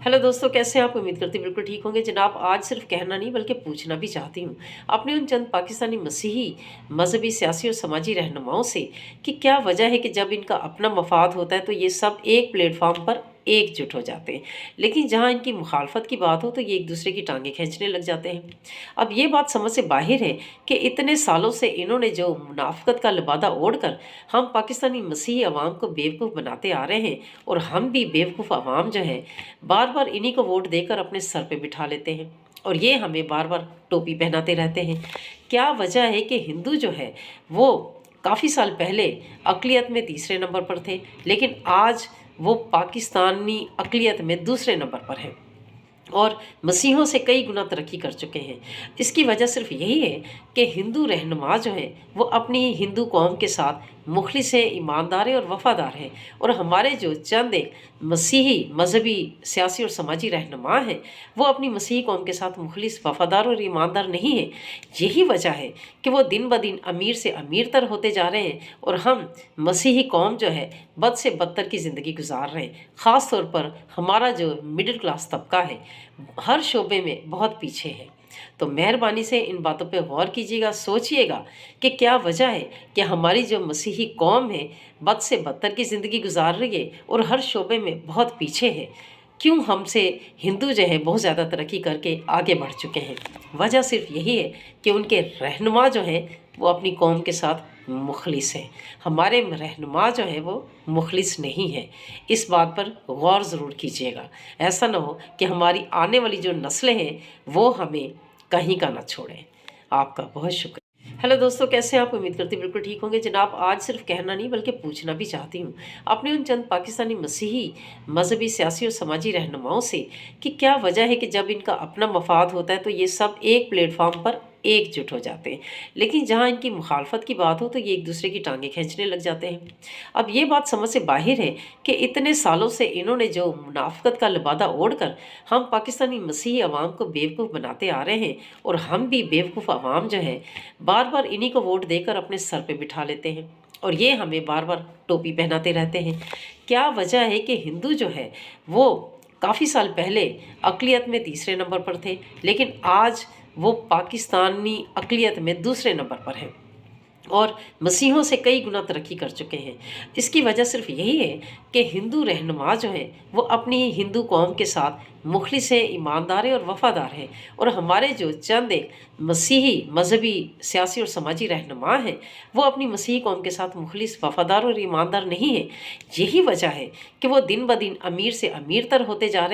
Hello दोस्तों, कैसे हैं आप? उम्मीद करती हूँ बिल्कुल ठीक होंगे जनाब। आज सिर्फ कहना नहीं बल्कि पूछना भी चाहती हूँ अपने उन चंद पाकिस्तानी मसीही मजहबी, सियासी और समाजी रहनुमाओं से कि क्या वजह है कि जब इनका अपना मफाद होता है तो ये सब एक प्लेटफॉर्म पर एकजुट हो जाते हैं, लेकिन जहाँ इनकी मुखालफत की बात हो तो ये एक दूसरे की टांगें खींचने लग जाते हैं। अब ये बात समझ से बाहर है कि इतने सालों से इन्होंने जो मुनाफिकत का लिबादा ओढ़कर हम पाकिस्तानी मसीही अवाम को बेवकूफ़ बनाते आ रहे हैं, और हम भी बेवकूफ़ अवाम जो है बार बार इन्हीं को वोट देकर अपने सर पे बिठा लेते हैं, और ये हमें बार बार टोपी पहनाते रहते हैं। क्या वजह है कि हिंदू जो है वो काफ़ी साल पहले अक़लियत में तीसरे नंबर पर थे, लेकिन आज वो पाकिस्तानी अक़लियत में दूसरे नंबर पर हैं और मसीहों से कई गुना तरक्की कर चुके हैं। इसकी वजह सिर्फ यही है कि हिंदू रहनुमा जो हैं वो अपनी हिंदू कौम के साथ मुखलिस हैं, ईमानदार हैं और वफ़ादार हैं, और हमारे जो चंद एक मसीही मजहबी, सियासी और समाजी रहनुमा हैं वो अपनी मसीही कौम के साथ मुखलिस, वफ़ादार और ईमानदार नहीं हैं। यही वजह है कि वो दिन ब दिन अमीर से अमीर तर होते जा रहे हैं, और हम मसीही कौम जो है बद से बदतर की ज़िंदगी गुजार रहे हैं। ख़ास तौर पर हमारा जो मिडिल क्लास तबका है हर शोबे में बहुत पीछे है। तो मेहरबानी से इन बातों पे गौर कीजिएगा, सोचिएगा कि क्या वजह है कि हमारी जो मसीही कौम है बद से बदतर की ज़िंदगी गुजार रही है और हर शोबे में बहुत पीछे है। क्यों हमसे हिंदू जो है बहुत ज़्यादा तरक्की करके आगे बढ़ चुके हैं? वजह सिर्फ यही है कि उनके रहनुमा जो हैं वो अपनी कौम के साथ मुखलिस हैं। हमारे रहनुमा जो हैं वो मुखलिस नहीं है। इस बात पर गौर ज़रूर कीजिएगा। ऐसा ना हो कि हमारी आने वाली जो नस्लें हैं वो हमें कहीं का ना छोड़ें। आपका बहुत शुक्रिया। हेलो दोस्तों, कैसे हैं आप? उम्मीद करती हूँ बिल्कुल ठीक होंगे जनाब। आज सिर्फ कहना नहीं बल्कि पूछना भी चाहती हूँ अपने उन चंद पाकिस्तानी मसीही मजहबी, सियासी और समाजी रहनुमाओं से कि क्या वजह है कि जब इनका अपना मफाद होता है तो ये सब एक प्लेटफॉर्म पर एकजुट हो जाते हैं, लेकिन जहाँ इनकी मुखालफत की बात हो तो ये एक दूसरे की टांगें खींचने लग जाते हैं। अब ये बात समझ से बाहर है कि इतने सालों से इन्होंने जो मुनाफिकत का लिबादा ओढ़कर हम पाकिस्तानी मसीही अवाम को बेवकूफ़ बनाते आ रहे हैं, और हम भी बेवकूफ़ अवाम जो है बार बार इन्हीं को वोट देकर अपने सर पे बिठा लेते हैं, और ये हमें बार बार टोपी पहनाते रहते हैं। क्या वजह है कि हिंदू जो है वो काफ़ी साल पहले अक़लियत में तीसरे नंबर पर थे, लेकिन आज वो पाकिस्तानी अक़लियत में दूसरे नंबर पर हैं और मसीहों से कई गुना तरक्की कर चुके हैं। इसकी वजह सिर्फ यही है कि हिंदू रहनुमा जो हैं वो अपनी हिंदू कौम के साथ मुखलिस हैं, ईमानदार हैं और वफ़ादार हैं, और हमारे जो चंद एक मसीही मजहबी, सियासी और समाजी रहनुमा हैं वो अपनी मसीही कौम के साथ मुखलिस, वफ़ादार और ईमानदार नहीं हैं। यही वजह है कि वो दिन ब दिन अमीर से अमीर तर होते जा रहे हैं।